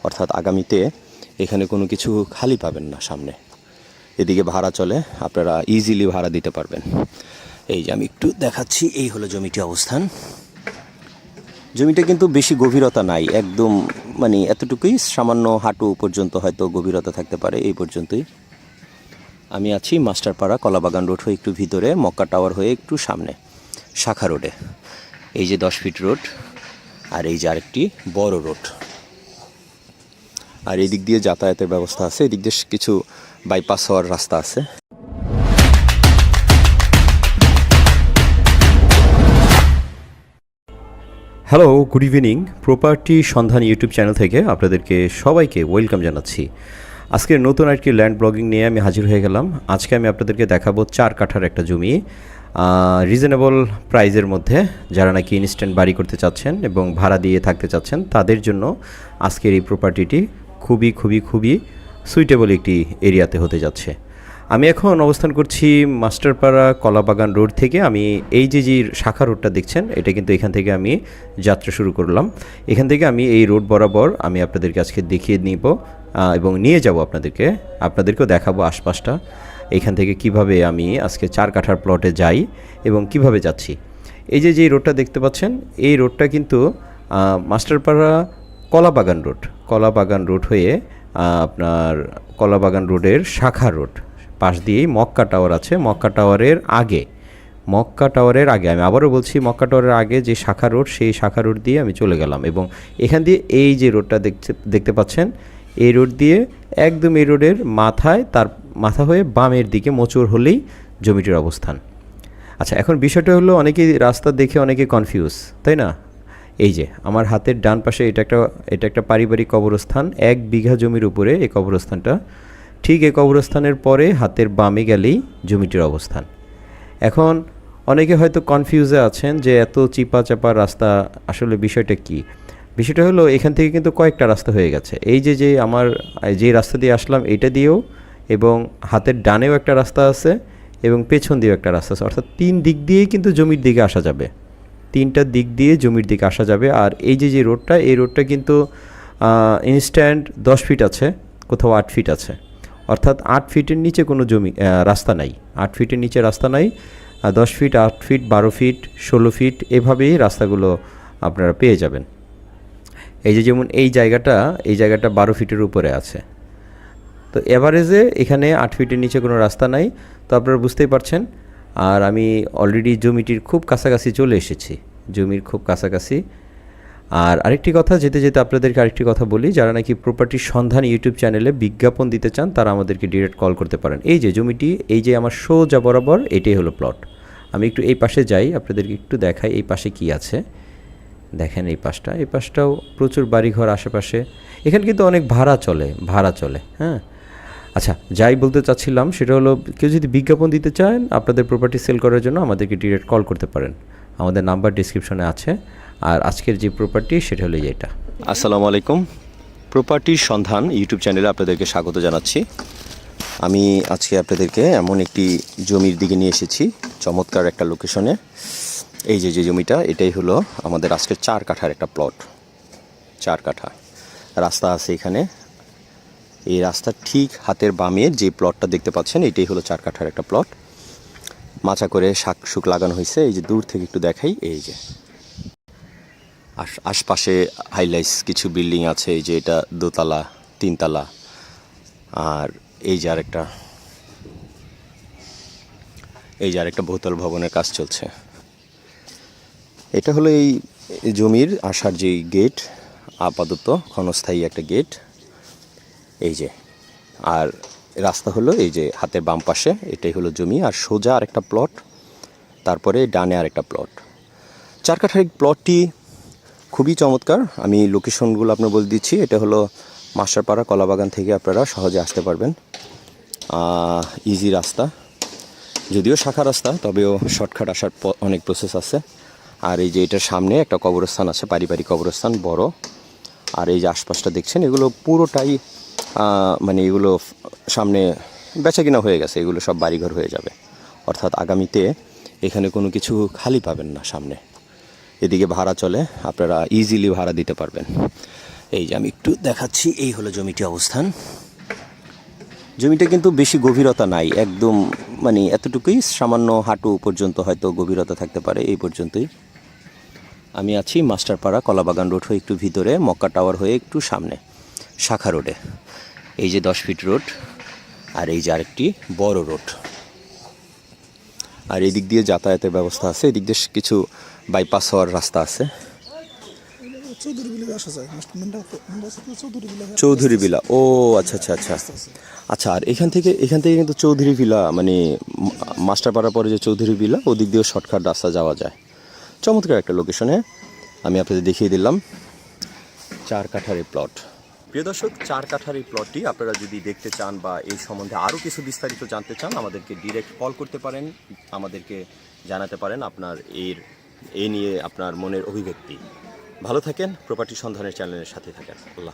অর্থাৎ আগামীতে এখানে কোনো কিছু খালি পাবেন না সামনে। এদিকে ভাড়া চলে, আপনারা ইজিলি ভাড়া দিতে পারবেন। এই যে আমি একটু দেখাচ্ছি, এই হলো জমিটি অবস্থান। জমিটা কিন্তু বেশি গভীরতা নাই, একদম মানে এতটুকুই, সামান্য হাঁটু পর্যন্ত হয়তো গভীরতা থাকতে পারে, এই পর্যন্তই। আমি আছি মাস্টারপাড়া কলাবাগান রোড হয়ে একটু ভিতরে, মক্কা টাওয়ার হয়ে একটু সামনে শাখা রোডে। এই যে 10 ফিট রোড, আর এই যে আরেকটি বড় রোড। আর এই দিক দিয়ে যাতায়াতের ব্যবস্থা আছে, এদিক দিয়ে কিছু বাইপাস হওয়ার রাস্তা আছে। Hello, good evening. প্রপার্টি সন্ধান ইউটিউব চ্যানেল থেকে আপনাদেরকে সবাইকে ওয়েলকাম জানাচ্ছি। আজকের নতুন আরেকটি ল্যান্ড ব্লগিং নিয়ে আমি হাজির হয়ে গেলাম। আজকে আমি আপনাদেরকে দেখাবো 4 কাঠার একটা জমি, রিজনেবল প্রাইজের মধ্যে। যারা নাকি ইনস্ট্যান্ট বাড়ি করতে চাচ্ছেন এবং ভাড়া দিয়ে থাকতে চাচ্ছেন, তাদের জন্য আজকের এই প্রপার্টিটি খুবই সুইটেবল একটি এরিয়াতে হতে যাচ্ছে। আমি এখন অবস্থান করছি মাস্টারপাড়া কলাবাগান রোড থেকে। আমি এই যে শাখা রোডটা দেখছেন, এটা কিন্তু এখান থেকে আমি যাত্রা শুরু করলাম। এখান থেকে আমি এই রোড বরাবর আমি আপনাদেরকে আজকে দেখিয়ে নিব এবং নিয়ে যাব আপনাদেরকেও দেখাবো আশপাশটা। এখান থেকে কিভাবে আমি আজকে 4 কাঠার প্লটে যাই এবং কিভাবে যাচ্ছি। এই যে রোডটা দেখতে পাচ্ছেন, এই রোডটা কিন্তু মাস্টারপাড়া কলাবাগান রোড হয়ে আপনার কলাবাগান রোডের শাখা রোড পাশ দিয়েই মক্কা টাওয়ার আছে। মক্কা টাওয়ারের আগে আমি আবারও বলছি, মক্কা টাওয়ারের আগে যে শাখা রোড, সেই শাখা রোড দিয়ে আমি চলে গেলাম এবং এখান দিয়ে এই যে রোডটা দেখতে পাচ্ছেন, এই রোড দিয়ে একদম এই রোডের মাথা হয়ে বামের দিকে মোচড় হলেই জমিটির অবস্থান। আচ্ছা, এখন বিষয়টা হলো, অনেকেই রাস্তা দেখে অনেকে কনফিউজ, তাই না? এই যে আমার হাতের ডান পাশে এটা একটা পারিবারিক কবরস্থান, 1 বিঘা জমির উপরে এই কবরস্থানটা। ঠিক এই কবরস্থানের পরে হাতের বামে গেলেই জমিটির অবস্থান। এখন অনেকে হয়তো কনফিউজে আছেন যে এত চিপা চাপা রাস্তা, আসলে বিষয়টা কি? বিষয়টা হলো, এখান থেকে কিন্তু কয়েকটা রাস্তা হয়ে গেছে। এই যে আমার যে রাস্তা দিয়ে আসলাম, এইটা দিয়েও, এবং হাতের ডানেও একটা রাস্তা আছে এবং পেছন দিয়েও একটা রাস্তা আছে। অর্থাৎ 3 দিক দিয়েই কিন্তু জমির দিকে আসা যাবে, 3টা দিক দিয়ে জমির দিকে আসা যাবে। আর এই যে রোডটা, এই রোডটা কিন্তু ইনস্ট্যান্ট 10 ফিট আছে, কোথাও 8 ফিট আছে। অর্থাৎ 8 ফিটের নিচে কোনো রাস্তা নাই, 8 ফিটের নিচে রাস্তা নাই। 10 ফিট, 8 ফিট, 12 ফিট, 16 ফিট, এভাবেই রাস্তাগুলো আপনারা পেয়ে যাবেন। এই যে যেমন এই জায়গাটা 12 ফিটের উপরে আছে। তো এভারেজে এখানে 8 ফিটের নিচে কোনো রাস্তা নাই। তো আপনারা বুঝতেই পারছেন। আর আমি অলরেডি জমিটির খুব কাছাকাছি চলে এসেছি, জমির খুব কাছাকাছি। আর আরেকটি কথা, যেতে আপনাদেরকে আরেকটি কথা বলি, যারা নাকি প্রপার্টির সন্ধান ইউটিউব চ্যানেলে বিজ্ঞাপন দিতে চান, তারা আমাদেরকে ডিরেক্ট কল করতে পারেন। এই যে জমিটি, এই যে আমার সোজা বরাবর, এটাই হলো প্লট। আমি একটু এই পাশে যাই, আপনাদেরকে একটু দেখাই এই পাশে কি আছে। দেখেন এই পাশটাও প্রচুর বাড়িঘর আশেপাশে। এখানে কিন্তু অনেক ভাড়া চলে। হ্যাঁ, আচ্ছা, যাই বলতে চাচ্ছিলাম সেটা হলো, কেউ যদি বিজ্ঞাপন দিতে চান আপনাদের প্রপার্টি সেল করার জন্য, আমাদেরকে ডিরেক্ট কল করতে পারেন। আমাদের নাম্বার ডিসক্রিপশনে আছে। আর আজকের যে প্রপার্টি, সেটা হলো এটা। আসসালামু আলাইকুম। প্রপার্টির সন্ধান ইউটিউব চ্যানেলে আপনাদেরকে স্বাগত জানাচ্ছি। আমি আজকে আপনাদেরকে এমন একটি জমির দিকে নিয়ে এসেছি, চমৎকার একটা লোকেশনে। এই যে জমিটা, এটাই হলো আমাদের আজকের 4 কাঠার একটা প্লট। 4 কাঠা রাস্তা আছে এখানে। এই রাস্তার ঠিক হাতের বামের যে প্লটটা দেখতে পাচ্ছেন, এটাই হলো 4 কাঠার একটা প্লট। মাচা করে শাক লাগানো হয়েছে। এই যে দূর থেকে একটু দেখাই, এই যে আশপাশে হাইলাইটস কিছু বিল্ডিং আছে। এই যে এটা 2 তলা 3 তলা। আর এই যে আরেকটা বহুতল ভবনের কাজ চলছে। এটা হলো এই জমির আসার যে গেট, আপাতত ক্ষণস্থায়ী একটা গেট। এই যে, আর রাস্তা হলো এই যে হাতের বাম পাশে, এটাই হলো জমি। আর সোজা আরেকটা প্লট, তারপরে ডানে আরেকটা প্লট। 4 কাঠার এই প্লটটি খুবই চমৎকার। আমি লোকেশনগুলো আপনার বলে দিচ্ছি। এটা হলো মাস্টারপাড়া কলাবাগান থেকে আপনারা সহজে আসতে পারবেন। ইজি রাস্তা, যদিও শাখা রাস্তা, তবেও শর্টকাট আসার অনেক প্রসেস আছে। আর এই যে এটার সামনে একটা কবরস্থান আছে, পারিবারিক কবরস্থান বড়। আর এই যে আশপাশটা দেখছেন, এগুলো পুরোটাই মানে এগুলো সামনে বেচা কিনা হয়ে গেছে, এগুলো সব বাড়িঘর হয়ে যাবে। অর্থাৎ আগামীতে এখানে কোনো কিছু খালি পাবেন না সামনে। এদিকে ভাড়া চলে, আপনারা ইজিলি ভাড়া দিতে পারবেন। এই যে আমি একটু দেখাচ্ছি, এই হলো জমিটি অবস্থান। জমিটা কিন্তু বেশি গভীরতা নাই, একদম মানে এতটুকুই, সামান্য হাঁটু পর্যন্ত হয়তো গভীরতা থাকতে পারে, এই পর্যন্তই। আমি আছি মাস্টারপাড়া কলাবাগান রোড হয়ে একটু ভিতরে, মক্কা টাওয়ার হয়ে একটু সামনে শাখা রোডে। এই যে 10 ফিট রোড, আর এই যে আরেকটি বড় রোড। আর এই দিক দিয়ে যাতায়াতের ব্যবস্থা আছে, এদিক দিয়ে কিছু বাইপাস হওয়ার রাস্তা আছে। চৌধুরী বিলা, ও আচ্ছা আচ্ছা আচ্ছা আচ্ছা। আর এখান থেকে কিন্তু চৌধুরী বিলা মানে মাস্টারপাড়া পরে যে চৌধুরী বিলা, ওদিক দিয়েও শর্টকাট রাস্তা যাওয়া যায়। চমৎকার একটা লোকেশনে আমি আপনাদের দেখিয়ে দিলাম 4 কাঠার এই প্লট। প্রিয় দর্শক, 4 কাঠার এই প্লটটি আপনারা যদি দেখতে চান বা এই সম্বন্ধে আরও কিছু বিস্তারিত জানতে চান, আমাদেরকে ডিরেক্ট কল করতে পারেন, আমাদেরকে জানাতে পারেন আপনার এই নিয়ে আপনার মনের অভিব্যক্তি। ভালো থাকেন, প্রপার্টি সন্ধানের চ্যানেলের সাথে থাকেন। আল্লাহ।